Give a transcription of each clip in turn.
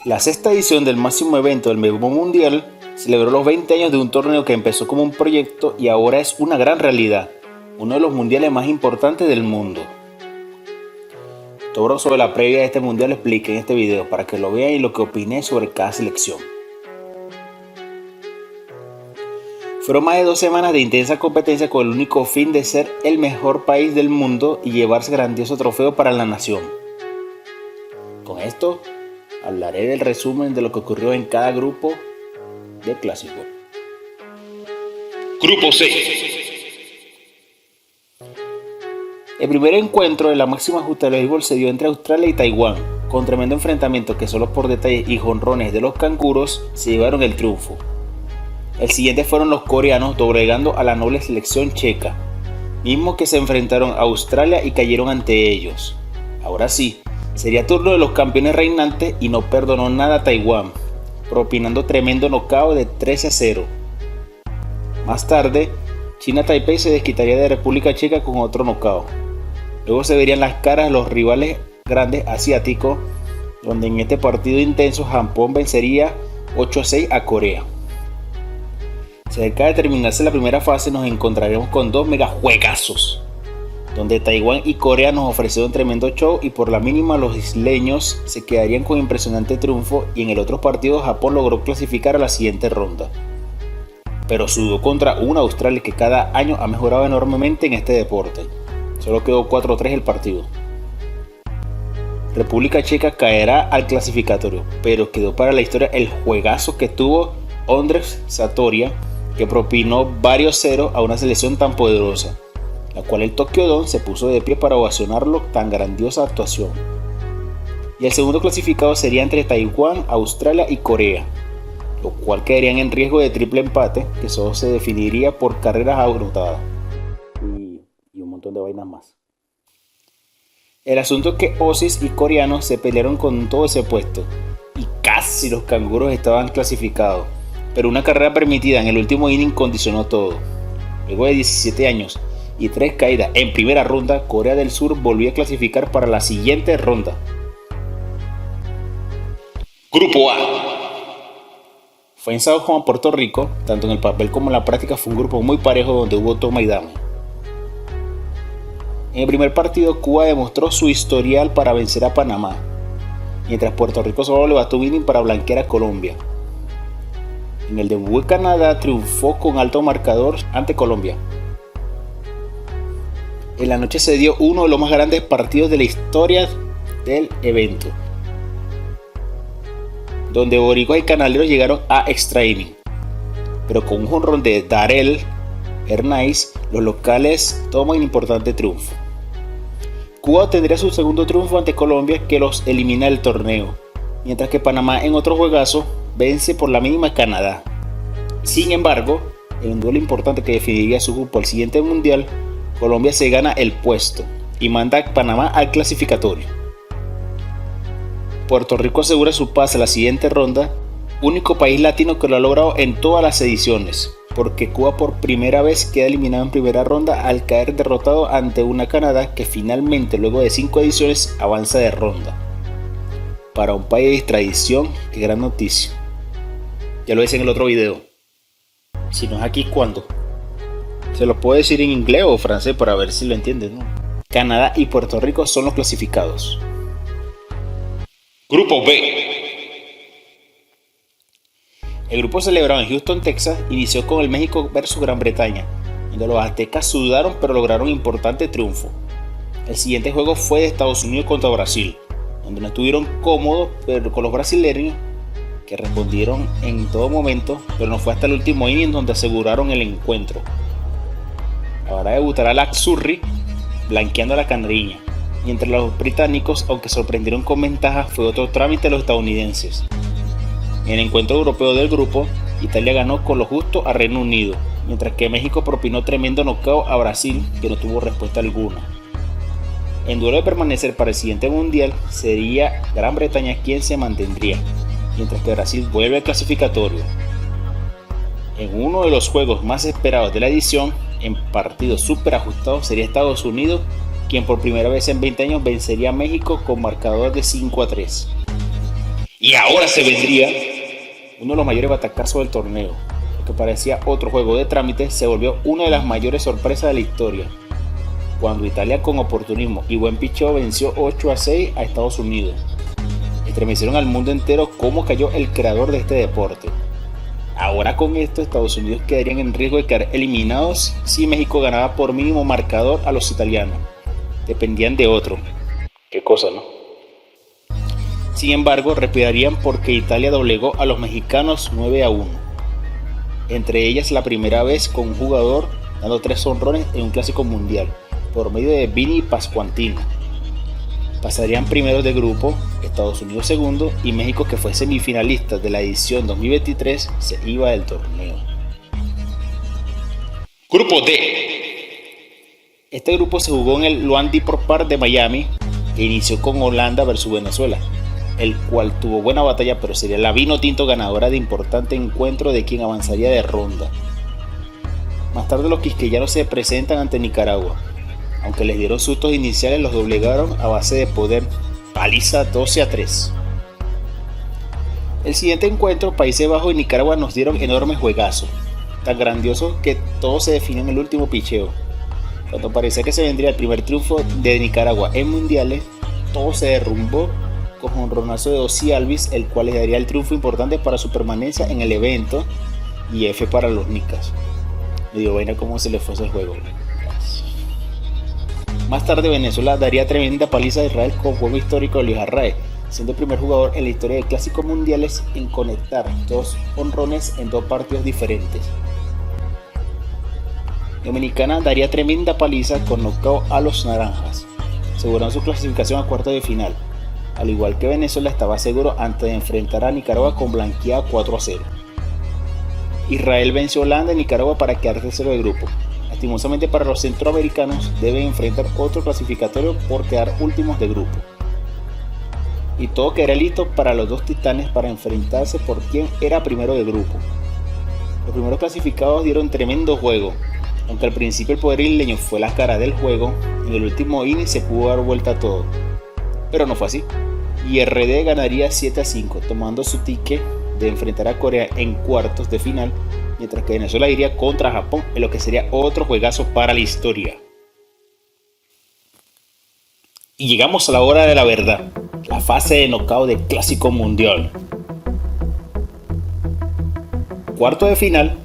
La sexta edición del máximo evento del Béisbol Mundial celebró los 20 años de un torneo que empezó como un proyecto y ahora es una gran realidad, uno de los mundiales más importantes del mundo. Todo sobre la previa de este mundial lo expliqué en este video para que lo vean y lo que opiné sobre cada selección. Fueron más de 2 semanas de intensa competencia con el único fin de ser el mejor país del mundo y llevarse grandioso trofeo para la nación. Con esto, hablaré del resumen de lo que ocurrió en cada grupo del clásico. Grupo C. El primer encuentro de la máxima justa del béisbol se dio entre Australia y Taiwán, con tremendo enfrentamiento que solo por detalles y jonrones de los canguros se llevaron el triunfo. El siguiente fueron los coreanos doblegando a la noble selección checa, mismos que se enfrentaron a Australia y cayeron ante ellos. Ahora sí, sería turno de los campeones reinantes y no perdonó nada a Taiwán, propinando tremendo knockout de 13-0. Más tarde, China Taipei se desquitaría de República Checa con otro knockout. Luego se verían las caras de los rivales grandes asiáticos, donde en este partido intenso Japón vencería 8-6 a Corea. Cerca de terminarse la primera fase nos encontraremos con 2 megajuegazos, donde Taiwán y Corea nos ofrecieron tremendo show y por la mínima los isleños se quedarían con impresionante triunfo y en el otro partido Japón logró clasificar a la siguiente ronda. Pero sudó contra una Australia que cada año ha mejorado enormemente en este deporte. Solo quedó 4-3 el partido. República Checa caerá al clasificatorio, pero quedó para la historia el juegazo que tuvo Ondrej Satorija, que propinó varios ceros a una selección tan poderosa, la cual el Tokyo Dome se puso de pie para ovacionarlo tan grandiosa actuación. Y el segundo clasificado sería entre Taiwán, Australia y Corea, lo cual quedarían en riesgo de triple empate que solo se definiría por carreras anotadas y un montón de vainas más. El asunto es que Aussies y coreanos se pelearon con todo ese puesto y casi los canguros estaban clasificados, pero una carrera permitida en el último inning condicionó todo. Luego de 17 años y 3 caídas en primera ronda, Corea del Sur volvió a clasificar para la siguiente ronda. Grupo A. Fue en San Juan, Puerto Rico, tanto en el papel como en la práctica fue un grupo muy parejo donde hubo toma y dame. En el primer partido Cuba demostró su historial para vencer a Panamá, mientras Puerto Rico solo le bastó un inning para blanquear a Colombia. En el debut Canadá triunfó con alto marcador ante Colombia. En la noche se dio uno de los más grandes partidos de la historia del evento, donde boricuas y canaleros llegaron a extra inning, pero con un jonrón de Darell Hernández, los locales toman un importante triunfo. Cuba tendría su segundo triunfo ante Colombia, que los elimina del torneo, mientras que Panamá en otro juegazo vence por la mínima a Canadá. Sin embargo, en un duelo importante que definiría su grupo al siguiente mundial, Colombia se gana el puesto y manda a Panamá al clasificatorio. Puerto Rico asegura su pase a la siguiente ronda, único país latino que lo ha logrado en todas las ediciones, porque Cuba por primera vez queda eliminado en primera ronda al caer derrotado ante una Canadá que finalmente luego de 5 ediciones avanza de ronda. Para un país de tradición, qué gran noticia. Ya lo hice en el otro video. Si no es aquí, ¿cuándo? Se lo puedo decir en inglés o francés para ver si lo entienden, ¿no? Canadá y Puerto Rico son los clasificados. Grupo B. El grupo celebrado en Houston, Texas, inició con el México versus Gran Bretaña, donde los aztecas sudaron pero lograron un importante triunfo. El siguiente juego fue de Estados Unidos contra Brasil, donde no estuvieron cómodos pero con los brasileños, que respondieron en todo momento, pero no fue hasta el último inning donde aseguraron el encuentro. Ahora debutará la Surrey blanqueando a la canariña, mientras los británicos, aunque sorprendieron con ventaja, fue otro trámite de los estadounidenses. En el encuentro europeo del grupo, Italia ganó con lo justo a Reino Unido, mientras que México propinó tremendo knockout a Brasil, que no tuvo respuesta alguna. En duelo de permanecer para el siguiente mundial, sería Gran Bretaña quien se mantendría, mientras que Brasil vuelve al clasificatorio. En uno de los juegos más esperados de la edición, en partidos súper ajustados, sería Estados Unidos quien por primera vez en 20 años vencería a México con marcador de 5-3. Y ahora se vendría uno de los mayores batacazos del torneo. Lo que parecía otro juego de trámite se volvió una de las mayores sorpresas de la historia, cuando Italia con oportunismo y buen picheo venció 8-6 a Estados Unidos. Estremecieron al mundo entero cómo cayó el creador de este deporte. Ahora con esto Estados Unidos quedarían en riesgo de quedar eliminados si México ganaba por mínimo marcador a los italianos. Dependían de otro. Qué cosa, ¿no? Sin embargo, respirarían porque Italia doblegó a los mexicanos 9-1. Entre ellas la primera vez con un jugador dando 3 honrones en un clásico mundial, por medio de Vinny Pascuantino. Pasarían primeros de grupo, Estados Unidos segundo y México, que fue semifinalista de la edición 2023, se iba del torneo. Grupo D. Este grupo se jugó en el Luan Deport Park de Miami, que inició con Holanda versus Venezuela, el cual tuvo buena batalla, pero sería la Vinotinto ganadora de importante encuentro de quien avanzaría de ronda. Más tarde los quisqueyanos se presentan ante Nicaragua. Aunque les dieron sustos iniciales, los doblegaron a base de poder, paliza 12-3. El siguiente encuentro, Países Bajos y Nicaragua, nos dieron enormes juegazos, tan grandiosos que todo se definió en el último picheo. Cuando parecía que se vendría el primer triunfo de Nicaragua en mundiales, todo se derrumbó con un jonronazo de Ozzie Albies, el cual les daría el triunfo importante para su permanencia en el evento, y F para los nicas. Me dio vaina cómo se les fue ese juego. Más tarde Venezuela daría tremenda paliza a Israel con juego histórico de Luis Arraez, siendo el primer jugador en la historia de clásicos mundiales en conectar 2 honrones en 2 partidos diferentes. Dominicana daría tremenda paliza con knockout a los naranjas, asegurando su clasificación a cuartos de final, al igual que Venezuela estaba seguro antes de enfrentar a Nicaragua con blanqueada 4-0. Israel venció a Holanda y Nicaragua para quedar tercero de grupo. Lastimosamente para los centroamericanos deben enfrentar otro clasificatorio por quedar últimos de grupo. Y todo quedaría listo para los dos titanes para enfrentarse por quien era primero de grupo. Los primeros clasificados dieron tremendo juego, aunque al principio el poder isleño fue la cara del juego, en el último inning se pudo dar vuelta a todo. Pero no fue así, y RD ganaría 7-5, tomando su ticket de enfrentar a Corea en cuartos de final, mientras que Venezuela iría contra Japón en lo que sería otro juegazo para la historia. Y llegamos a la hora de la verdad, la fase de knockout del Clásico Mundial. Cuarto de final.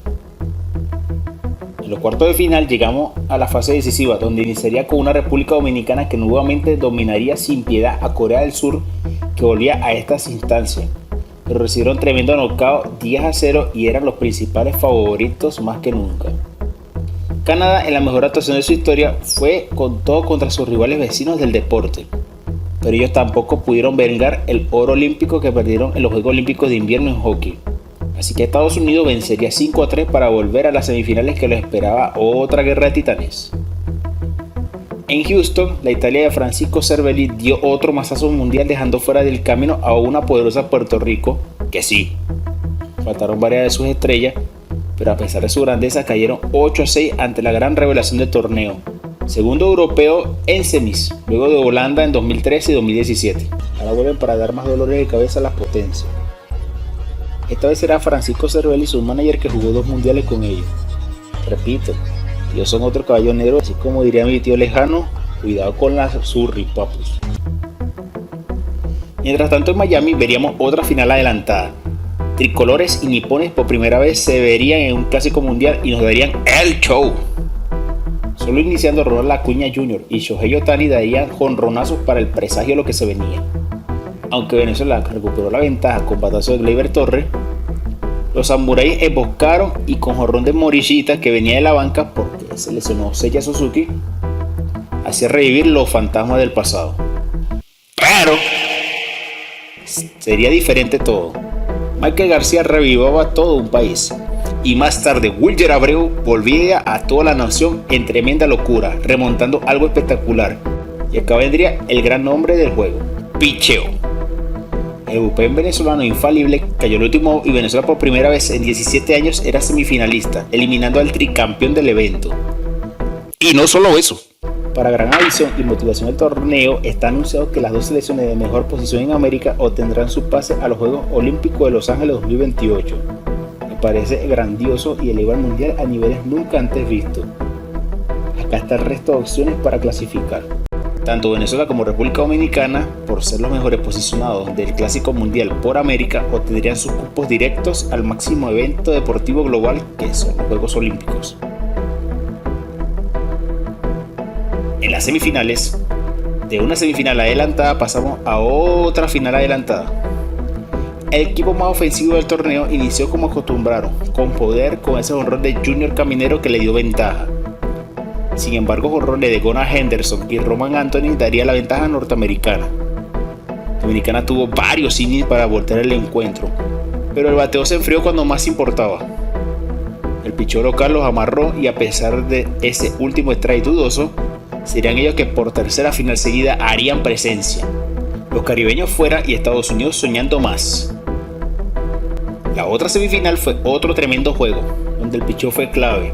En los cuartos de final llegamos a la fase decisiva, donde iniciaría con una República Dominicana que nuevamente dominaría sin piedad a Corea del Sur, que volvía a estas instancias, pero recibieron tremendo knockout 10-0 y eran los principales favoritos más que nunca. Canadá, en la mejor actuación de su historia, fue con todo contra sus rivales vecinos del deporte, pero ellos tampoco pudieron vengar el oro olímpico que perdieron en los Juegos Olímpicos de Invierno en hockey. Así que Estados Unidos vencería 5-3 para volver a las semifinales, que les esperaba otra guerra de titanes. En Houston, la Italia de Francisco Cervelli dio otro mazazo mundial, dejando fuera del camino a una poderosa Puerto Rico, que sí, faltaron varias de sus estrellas, pero a pesar de su grandeza cayeron 8-6 ante la gran revelación del torneo, segundo europeo en semis, luego de Holanda en 2013 y 2017. Ahora vuelven para dar más dolores de cabeza a las potencias. Esta vez será Francisco Cervelli, su manager, que jugó 2 mundiales con ellos. Repito, ellos son otro caballo negro, así como diría mi tío lejano, cuidado con las surripapus. Mientras tanto en Miami veríamos otra final adelantada. Tricolores y nipones por primera vez se verían en un clásico mundial y nos darían el show. Solo iniciando, Ronald Acuña Jr. y Shohei Ohtani darían jonronazos para el presagio de lo que se venía. Aunque Venezuela recuperó la ventaja con batazo de Gleyber Torres, los samuráis emboscaron y con jonrón de Morishita, que venía de la banca porque se lesionó Seiya Suzuki, hacía revivir los fantasmas del pasado. Pero sería diferente todo. Michael García revivaba todo un país, y más tarde Wilyer Abreu volvía a toda la nación en tremenda locura, remontando algo espectacular. Y acá vendría el gran nombre del juego: picheo. El bullpen venezolano infalible cayó el último y Venezuela por primera vez en 17 años era semifinalista, eliminando al tricampeón del evento. Y no solo eso, Para gran adición y motivación del torneo, está anunciado que las 2 selecciones de mejor posición en América obtendrán su pase a los Juegos Olímpicos de Los Ángeles 2028. Me parece grandioso y eleva el mundial a niveles nunca antes vistos. Acá está el resto de opciones para clasificar. Tanto Venezuela como República Dominicana, por ser los mejores posicionados del Clásico Mundial por América, obtendrían sus cupos directos al máximo evento deportivo global que son los Juegos Olímpicos. En las semifinales, de una semifinal adelantada pasamos a otra final adelantada. El equipo más ofensivo del torneo inició como acostumbraron, con poder, con ese jonrón de Junior Caminero que le dio ventaja. Sin embargo, jonrones de Gunnar Henderson y Roman Anthony daría la ventaja norteamericana. Dominicana tuvo varios innings para voltear el encuentro, pero el bateo se enfrió cuando más importaba. El picheo local los amarró y a pesar de ese último strike dudoso, serían ellos que por tercera final seguida harían presencia. Los caribeños fuera y Estados Unidos soñando más. La otra semifinal fue otro tremendo juego, donde el picheo fue clave.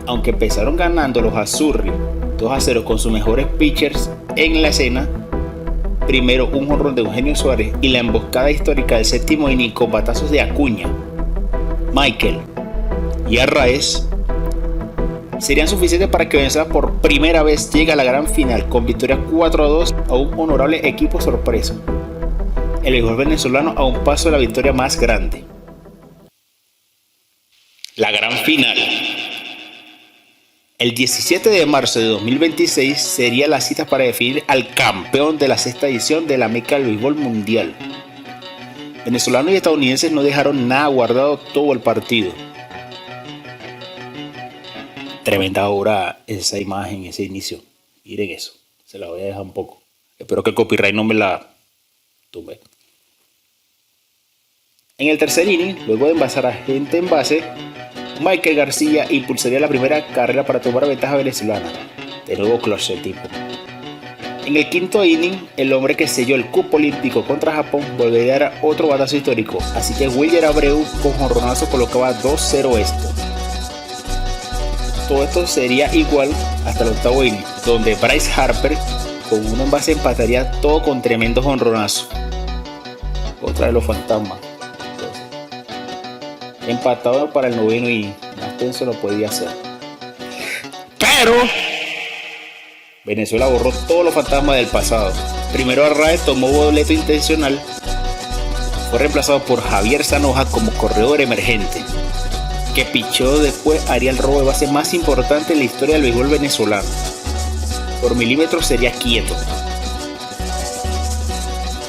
Aunque empezaron ganando los Azzurri 2-0 con sus mejores pitchers en la escena, primero un jonrón de Eugenio Suárez y la emboscada histórica del séptimo inning con batazos de Acuña, Michael y Arraez, serían suficientes para que Venezuela por primera vez llegue a la gran final con victoria 4-2 a un honorable equipo sorpresa. El béisbol venezolano a un paso de la victoria más grande. La gran final. El 17 de marzo de 2026 sería la cita para definir al campeón de la sexta edición de la Meca del Béisbol Mundial. Venezolanos y estadounidenses no dejaron nada guardado todo el partido. Tremenda obra esa imagen, ese inicio. Miren eso, se la voy a dejar un poco. Espero que el copyright no me la tumbe. En el tercer inning, luego de envasar a gente en base, Michael García impulsaría la primera carrera para tomar ventaja venezolana. De nuevo clutch el tipo. En el quinto inning, el hombre que selló el cupo olímpico contra Japón volvería a dar otro batazo histórico, así que Wilyer Abreu con jonronazo colocaba 2-0 esto. Todo esto sería igual hasta el octavo inning, donde Bryce Harper con un envase empataría todo con tremendo jonronazo. Otra de los fantasmas. Empatado para el noveno y más tenso lo podía hacer. Pero Venezuela borró todos los fantasmas del pasado. Primero Arraez tomó boleto intencional. Fue reemplazado por Javier Zanoja como corredor emergente, que pichó después haría el robo de base más importante en la historia del béisbol venezolano. Por milímetros sería quieto.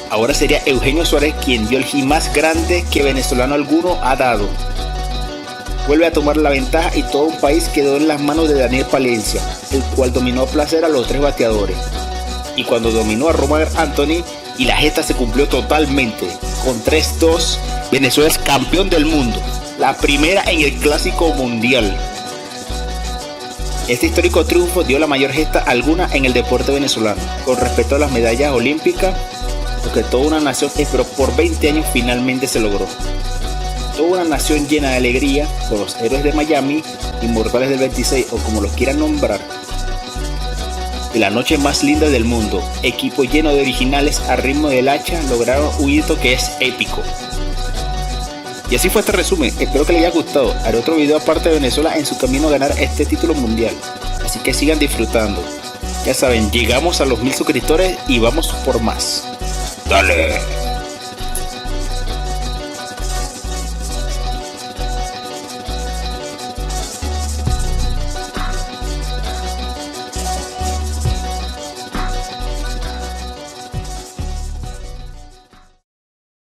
Ahora sería Eugenio Suárez quien dio el hit más grande que venezolano alguno ha dado. Vuelve a tomar la ventaja y todo un país quedó en las manos de Daniel Palencia, el cual dominó a placer a los tres bateadores. Y cuando dominó a Roman Anthony y la gesta se cumplió totalmente, con 3-2, Venezuela es campeón del mundo, la primera en el Clásico Mundial. Este histórico triunfo dio la mayor gesta alguna en el deporte venezolano, con respecto a las medallas olímpicas, porque toda una nación esperó por 20 años finalmente se logró. Toda una nación llena de alegría, con los héroes de Miami, inmortales del 26 o como los quieran nombrar. De la noche más linda del mundo, equipo lleno de originales a ritmo del hacha lograron un hito que es épico. Y así fue este resumen, espero que les haya gustado. Haré otro video aparte de Venezuela en su camino a ganar este título mundial, así que sigan disfrutando. Ya saben, llegamos a los 1000 suscriptores y vamos por más. ¡Dale!